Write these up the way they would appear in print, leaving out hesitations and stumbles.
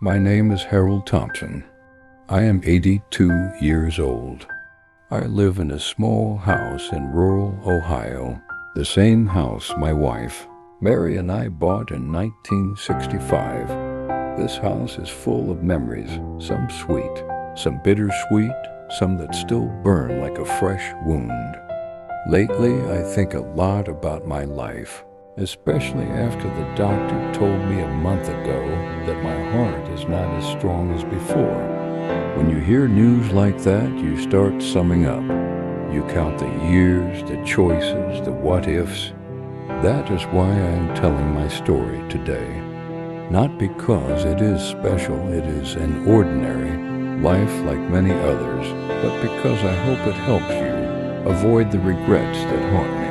My name is Harold Thompson. I am 82 years old. I live in a small house in rural Ohio, the same house my wife, Mary, and I bought in 1965. This house is full of memories, some sweet, some bittersweet, some that still burn like a fresh wound. Lately, I think a lot about my life, especially after the doctor told me a month ago that my heart is not as strong as before. When you hear news like that, you start summing up. You count the years, the choices, the what-ifs. That is why I am telling my story today. Not because it is special, it is an ordinary life like many others, but because I hope it helps you avoid the regrets that haunt me.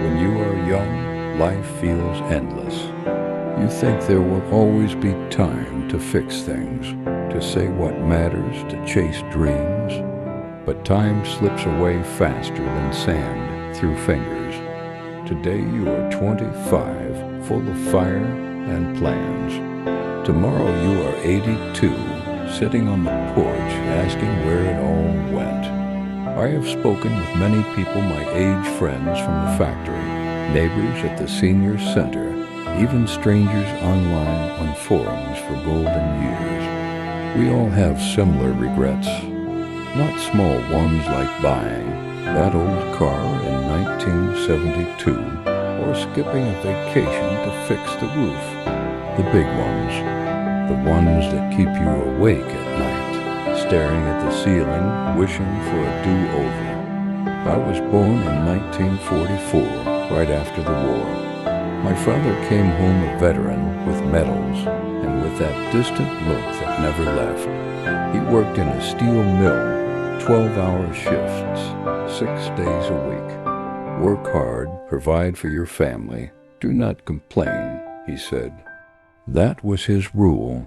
When you are young, life feels endless. You think there will always be time to fix things, to say what matters, to chase dreams. But time slips away faster than sand through fingers. Today you are 25, full of fire and plans. Tomorrow you are 82, sitting on the porch asking where it all went. I have spoken with many people my age friends from the factory, neighbors at the senior center, even strangers online on forums for golden years. We all have similar regrets, not small ones like buying that old car in 1972 or skipping a vacation to fix the roof. The big ones that keep you awake at night, staring at the ceiling, wishing for a do-over. I was born in 1944, right after the war. My father came home a veteran with medals and with that distant look that never left. He worked in a steel mill, 12-hour shifts, 6 days a week. Work hard, provide for your family. Do not complain, he said. That was his rule.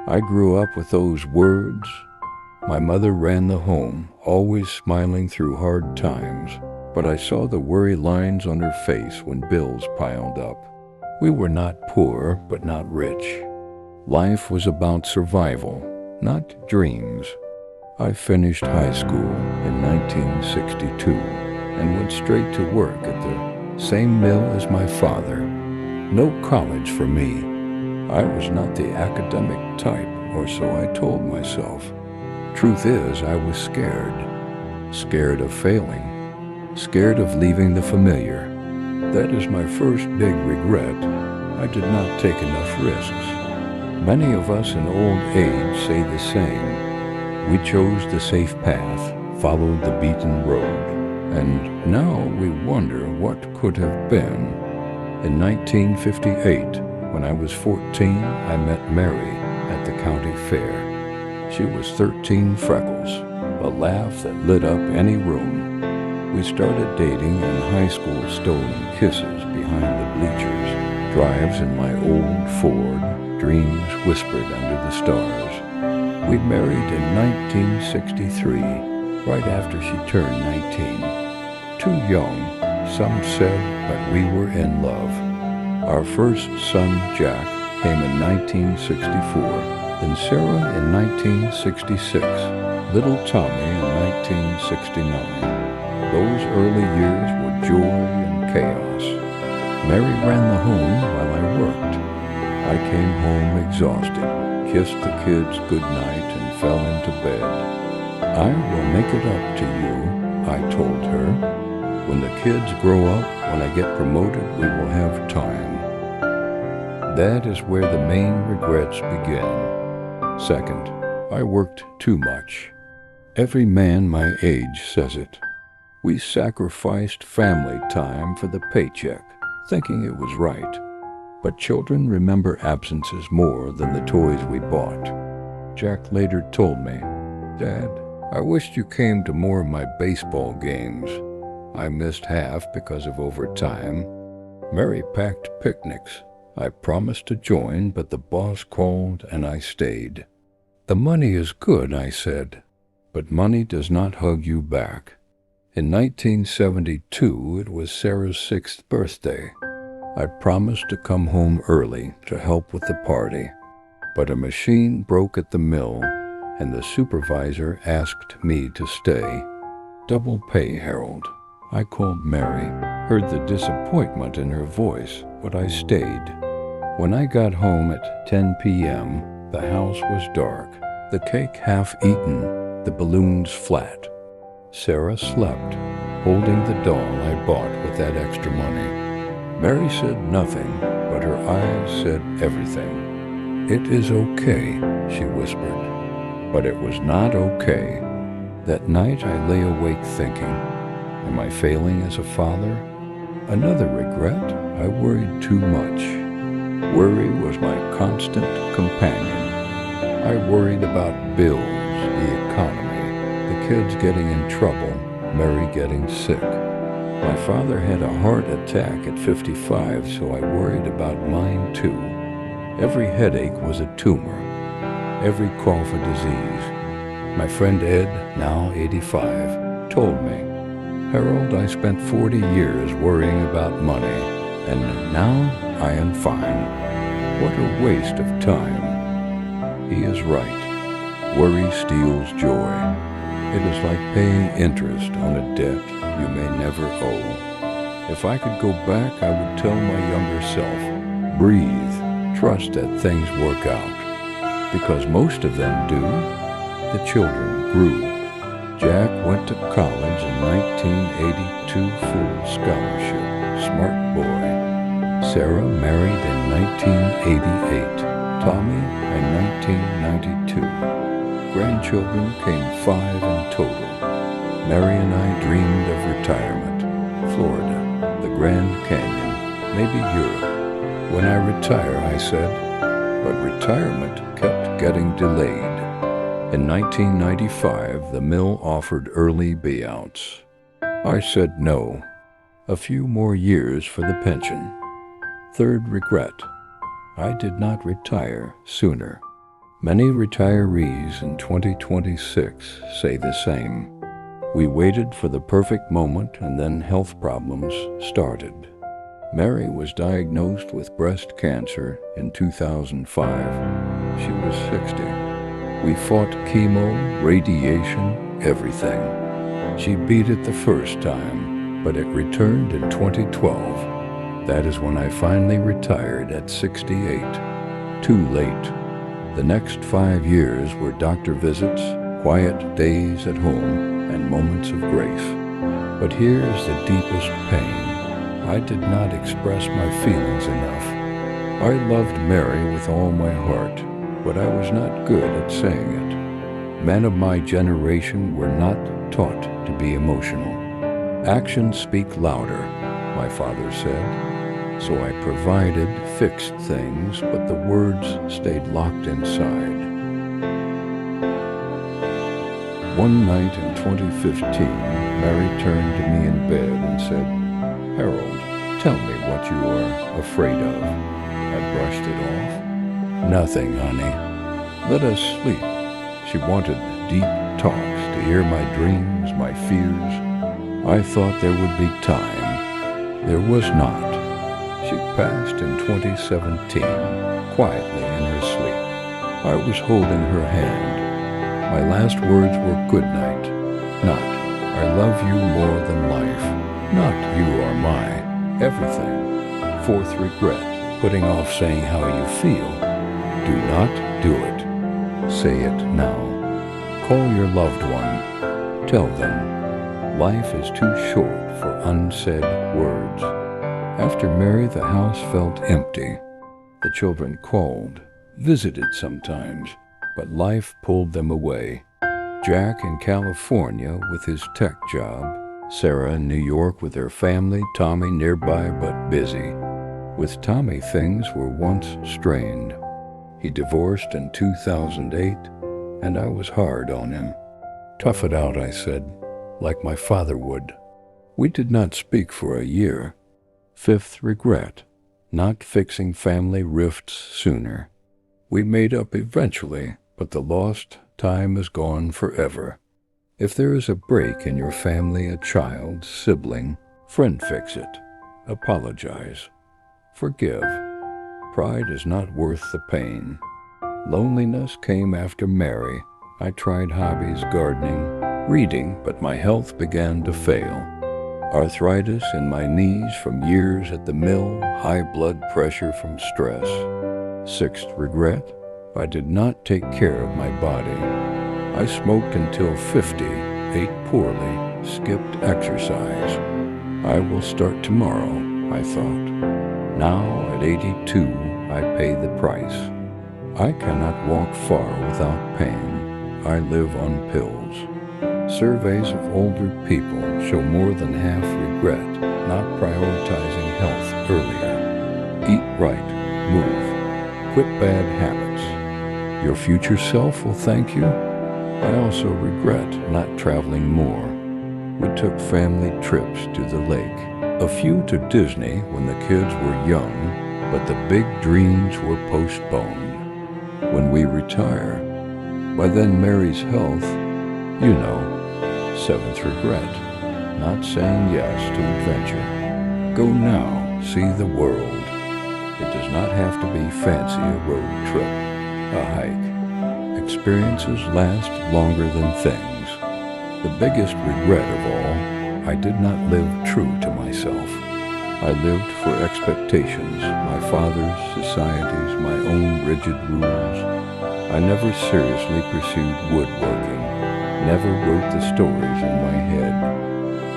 I grew up with those words. My mother ran the home, always smiling through hard times, but I saw the worry lines on her face when bills piled up. We were not poor, but not rich. Life was about survival, not dreams. I finished high school in 1962 and went straight to work at the same mill as my father. No college for me. I was not the academic type, or so I told myself. Truth is, I was scared. Scared of failing. Scared of leaving the familiar. That is my first big regret. I did not take enough risks. Many of us in old age say the same. We chose the safe path, followed the beaten road, and now we wonder what could have been. In 1958, when I was 14, I met Mary at the county fair. She was 13 freckles, a laugh that lit up any room. We started dating in high school, stolen kisses behind the bleachers, drives in my old Ford, dreams whispered under the stars. We married in 1963, right after she turned 19. Too young, some said, but we were in love. Our first son, Jack, came in 1964, then Sarah in 1966, little Tommy in 1969. Those early years were joy and chaos. Mary ran the home while I worked. I came home exhausted, kissed the kids goodnight, and fell into bed. I will make it up to you, I told her. When the kids grow up, when I get promoted, we will have time. That is where the main regrets begin. Second, I worked too much. Every man my age says it. We sacrificed family time for the paycheck, thinking it was right. But children remember absences more than the toys we bought. Jack later told me, "Dad, I wished you came to more of my baseball games. I missed half because of overtime." Mary packed picnics. I promised to join, but the boss called and I stayed. The money is good, I said, but money does not hug you back. In 1972, it was Sarah's 6th birthday. I promised to come home early to help with the party. But a machine broke at the mill, and the supervisor asked me to stay. Double pay, Harold. I called Mary, heard the disappointment in her voice, but I stayed. When I got home at 10 p.m., the house was dark, the cake half eaten, the balloons flat. Sarah slept, holding the doll I bought with that extra money. Mary said nothing, but her eyes said everything. "It is okay," she whispered. But it was not okay. That night I lay awake thinking, am I failing as a father? Another regret, I worried too much. Worry was my constant companion. I worried about bills, the economy, the kids getting in trouble, Mary getting sick. My father had a heart attack at 55, so I worried about mine too. Every headache was a tumor, every cough a disease. My friend Ed, now 85, told me, "Harold, I spent 40 years worrying about money, and now I am fine. What a waste of time." He is right. Worry steals joy. It is like paying interest on a debt you may never owe. If I could go back, I would tell my younger self, breathe, trust that things work out. Because most of them do. The children grew. Jack went to college in 1982, full scholarship, smart boy. Sarah married in 1988, Tommy in 1992. Grandchildren came 5 in total. Mary and I dreamed of retirement. Florida, the Grand Canyon, maybe Europe. When I retire, I said, but retirement kept getting delayed. In 1995, the mill offered early payouts. I said no. A few more years for the pension. Third regret, I did not retire sooner. Many retirees in 2026 say the same. We waited for the perfect moment, and then health problems started. Mary was diagnosed with breast cancer in 2005. She was 60. We fought chemo, radiation, everything. She beat it the first time, but it returned in 2012. That is when I finally retired at 68. Too late. The next 5 years were doctor visits, quiet days at home, and moments of grace. But here's the deepest pain. I did not express my feelings enough. I loved Mary with all my heart, but I was not good at saying it. Men of my generation were not taught to be emotional. Actions speak louder, my father said. So I provided, fixed things, but the words stayed locked inside. One night in 2015, Mary turned to me in bed and said, "Harold, tell me what you are afraid of." I brushed it off. "Nothing, honey. Let us sleep." She wanted deep talks, to hear my dreams, my fears. I thought there would be time. There was not. She passed in 2017, quietly in her sleep. I was holding her hand. My last words were good night, not I love you more than life, not you are my everything. Fourth regret, putting off saying how you feel. Do not do it. Say it now. Call your loved one. Tell them. Life is too short for unsaid words. After Mary, the house felt empty. The children called, visited sometimes, but life pulled them away. Jack in California with his tech job, Sarah in New York with her family, Tommy nearby but busy. With Tommy, things were once strained. He divorced in 2008, and I was hard on him. "Tough it out," I said, like my father would. We did not speak for a year. Fifth regret, not fixing family rifts sooner. We made up eventually, but the lost time is gone forever. If there is a break in your family, a child, sibling, friend, fix it. Apologize. Forgive. Pride is not worth the pain. Loneliness came after Mary. I tried hobbies, gardening, reading, but my health began to fail. Arthritis in my knees from years at the mill, high blood pressure from stress. Sixth regret, I did not take care of my body. I smoked until 50, ate poorly, skipped exercise. I will start tomorrow, I thought. Now, at 82, I pay the price. I cannot walk far without pain. I live on pills. Surveys of older people show more than half regret not prioritizing health earlier. Eat right, move, quit bad habits. Your future self will thank you. I also regret not traveling more. We took family trips to the lake, a few to Disney when the kids were young, but the big dreams were postponed. When we retire, by then Mary's health, you know. Seventh regret, not saying yes to adventure. Go now, see the world. It does not have to be fancy a road trip, a hike. Experiences last longer than things. The biggest regret of all, I did not live true to myself. I lived for expectations, my father's, society's, my own rigid rules. I never seriously pursued woodworking, never wrote the stories in my head.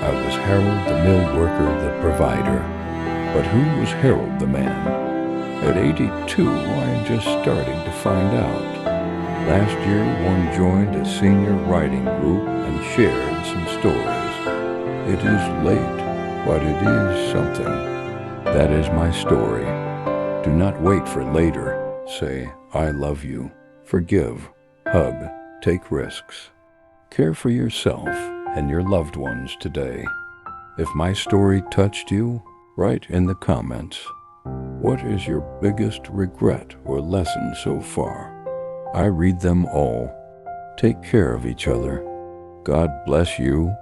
I was Harold the mill worker, the provider. But who was Harold the man? At 82, I am just starting to find out. Last year, one joined a senior writing group and shared some stories. It is late, but it is something. That is my story. Do not wait for later. Say, I love you. Forgive. Hug. Take risks. Care for yourself and your loved ones today. If my story touched you, write in the comments. What is your biggest regret or lesson so far? I read them all. Take care of each other. God bless you